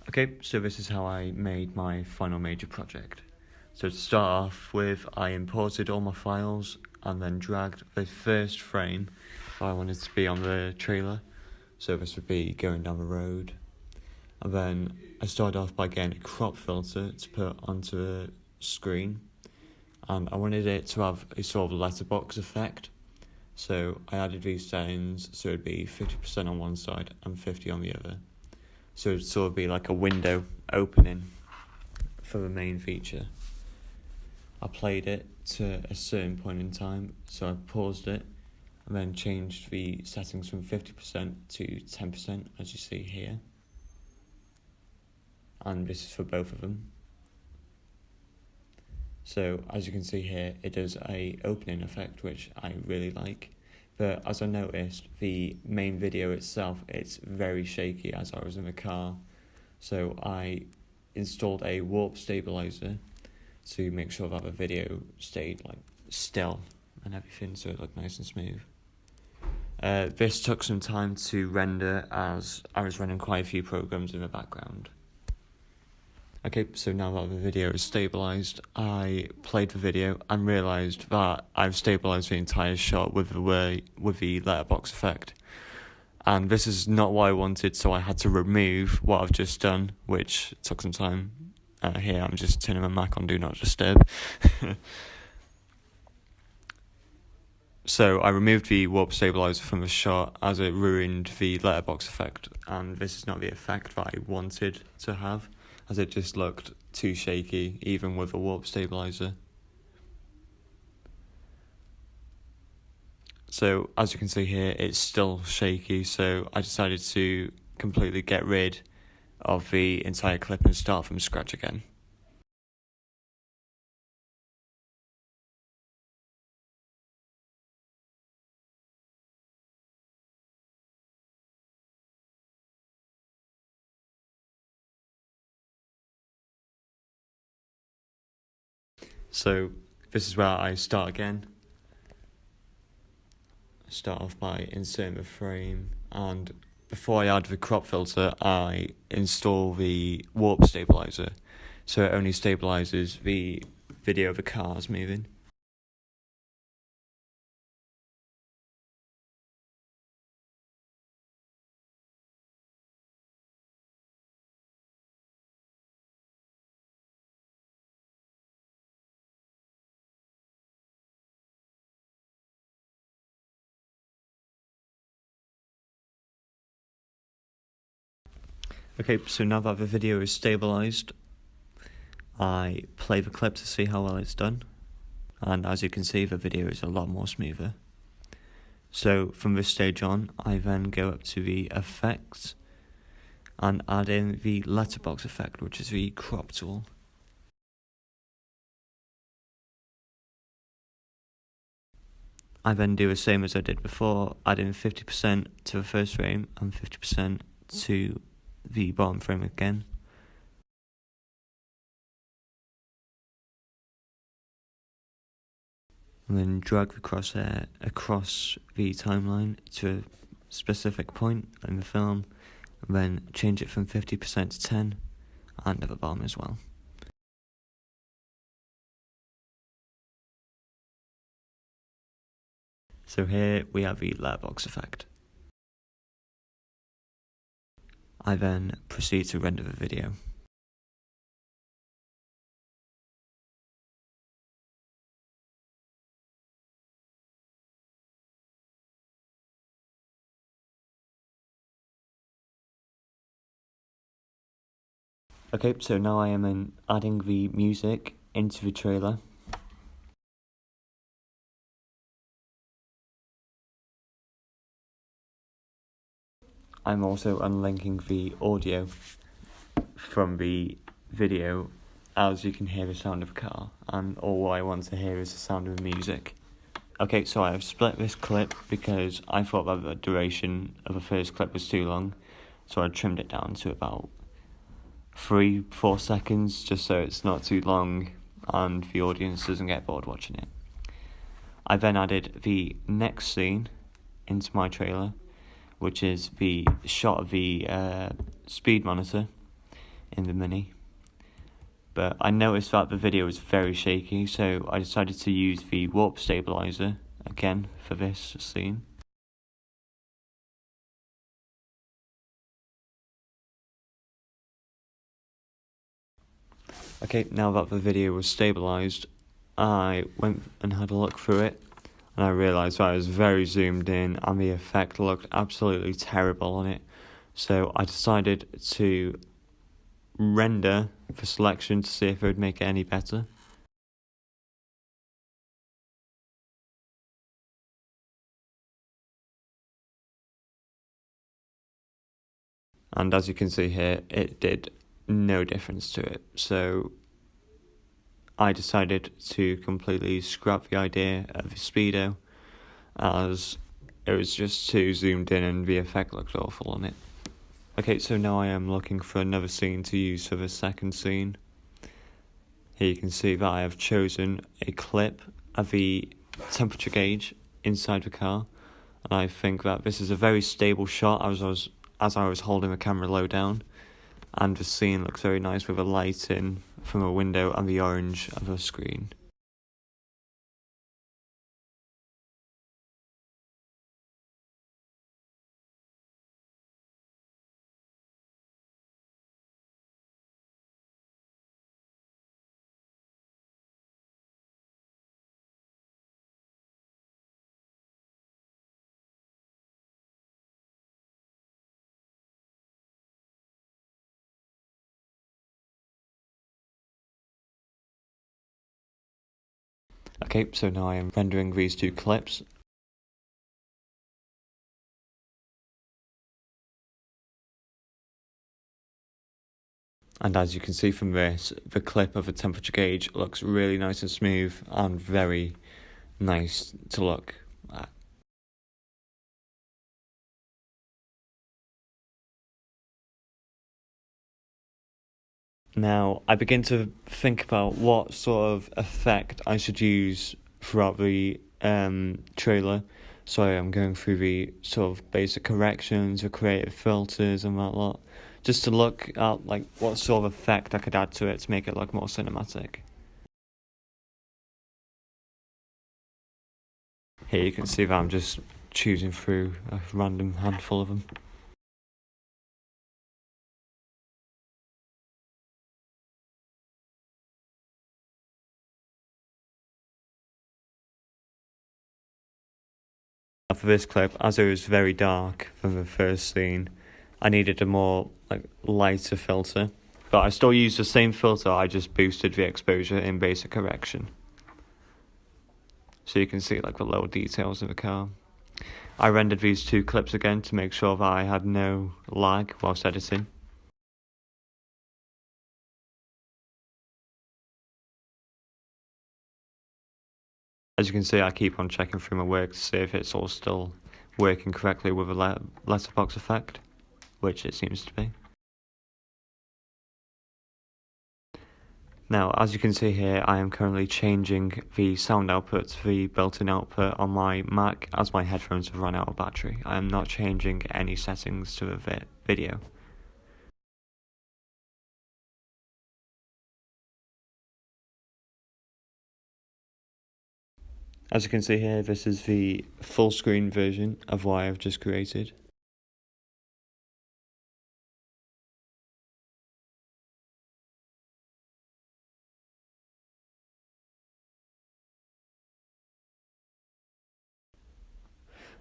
Okay, so this is how I made my final major project. So to start off with, I imported all my files and then dragged the first frame I wanted to be on the trailer. So this would be going down the road. And then I started off by getting a crop filter to put onto the screen. And I wanted it to have a sort of letterbox effect. So I added these settings so it'd be 50% on one side and 50 on the other. So it'd sort of be like a window opening for the main feature. I played it to a certain point in time, so I paused it and then changed the settings from 50% to 10%, as you see here. And this is for both of them. So as you can see here, it does a opening effect, which I really like. But as I noticed, the main video itself, it's very shaky as I was in the car. So I installed a warp stabilizer to make sure that the video stayed like still and everything, so it looked nice and smooth. This took some time to render as I was running quite a few programs in the background. Okay, so now that the video is stabilised, I played the video and realised that I've stabilised the entire shot with the letterbox effect. And this is not what I wanted, so I had to remove what I've just done, which took some time. Here I'm just turning my Mac on Do Not Disturb. So I removed the warp stabilizer from the shot as it ruined the letterbox effect, and this is not the effect that I wanted to have, as it just looked too shaky even with a warp stabilizer. So as you can see here, it's still shaky, so I decided to completely get rid of the entire clip and start from scratch again. So this is where I start again. Start off by inserting the frame, and before I add the crop filter, I install the warp stabilizer, so it only stabilizes the video of the cars moving. Okay, so now that the video is stabilized, I play the clip to see how well it's done, and as you can see, the video is a lot more smoother. So from this stage on, I then go up to the effects and add in the letterbox effect, which is the crop tool. I then do the same as I did before, adding 50% to the first frame and 50% to the bottom frame again. And then drag the crosshair across the timeline to a specific point in the film, and then change it from 50% to 10, and at the bottom as well. So here we have the letterbox effect. I then proceed to render the video. Okay, so now I am adding the music into the trailer. I'm also unlinking the audio from the video, as you can hear the sound of a car, and all I want to hear is the sound of the music. Okay, so I've split this clip because I thought that the duration of the first clip was too long, so I trimmed it down to about 3-4 seconds, just so it's not too long and the audience doesn't get bored watching it. I then added the next scene into my trailer, which is the shot of the speed monitor, in the Mini. But I noticed that the video was very shaky, so I decided to use the warp stabilizer again for this scene. Okay, now that the video was stabilized, I went and had a look through it, and I realised that I was very zoomed in and the effect looked absolutely terrible on it. So I decided to render the selection to see if it would make it any better. And as you can see here, it did no difference to it. So I decided to completely scrap the idea of the speedo, as it was just too zoomed in and the effect looked awful on it. Okay, so now I am looking for another scene to use for the second scene. Here you can see that I have chosen a clip of the temperature gauge inside the car, and I think that this is a very stable shot as I was holding the camera low down, and the scene looks very nice with the light in from a window and the orange of the screen. Okay, so now I am rendering these two clips. And as you can see from this, the clip of the temperature gauge looks really nice and smooth and very nice to look at. Now, I begin to think about what sort of effect I should use throughout the trailer. So I'm going through the sort of basic corrections, the creative filters and that lot, just to look at like what sort of effect I could add to it to make it look more cinematic. Here you can see that I'm just choosing through a random handful of them. For this clip, as it was very dark from the first scene, I needed a more lighter filter, but I still used the same filter, I just boosted the exposure in basic correction. So you can see like the little details of the car. I rendered these two clips again to make sure that I had no lag whilst editing. As you can see, I keep on checking through my work to see if it's all still working correctly with a letterbox effect, which it seems to be. Now, as you can see here, I am currently changing the sound output to the built-in output on my Mac as my headphones have run out of battery. I am not changing any settings to the video. As you can see here, this is the full screen version of what I have just created.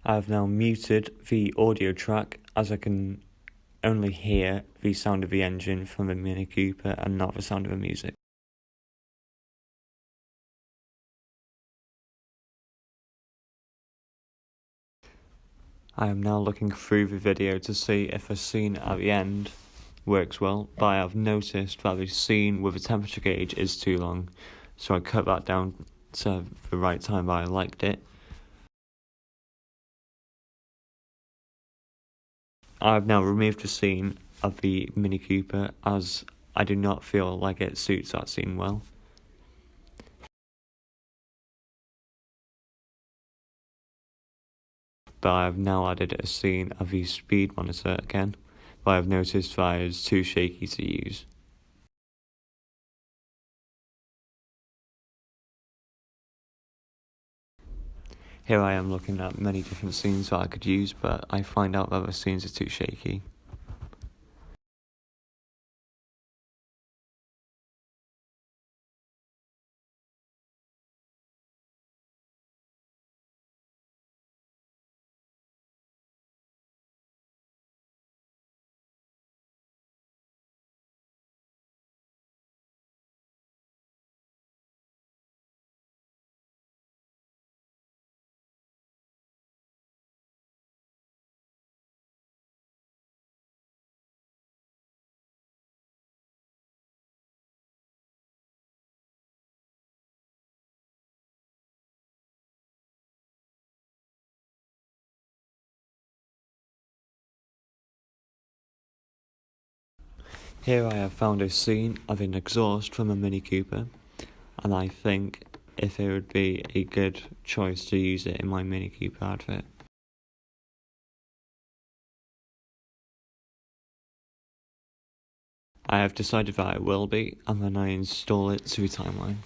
I have now muted the audio track as I can only hear the sound of the engine from the Mini Cooper and not the sound of the music. I am now looking through the video to see if a scene at the end works well, but I have noticed that the scene with the temperature gauge is too long, so I cut that down to the right time, but I liked it. I have now removed the scene of the Mini Cooper as I do not feel like it suits that scene well. But I have now added a scene of the speed monitor again, but I have noticed that it is too shaky to use. Here I am looking at many different scenes that I could use, but I find out that the scenes are too shaky. Here I have found a scene of an exhaust from a Mini Cooper, and I think if it would be a good choice to use it in my Mini Cooper outfit. I have decided that it will be, and then I install it to a timeline.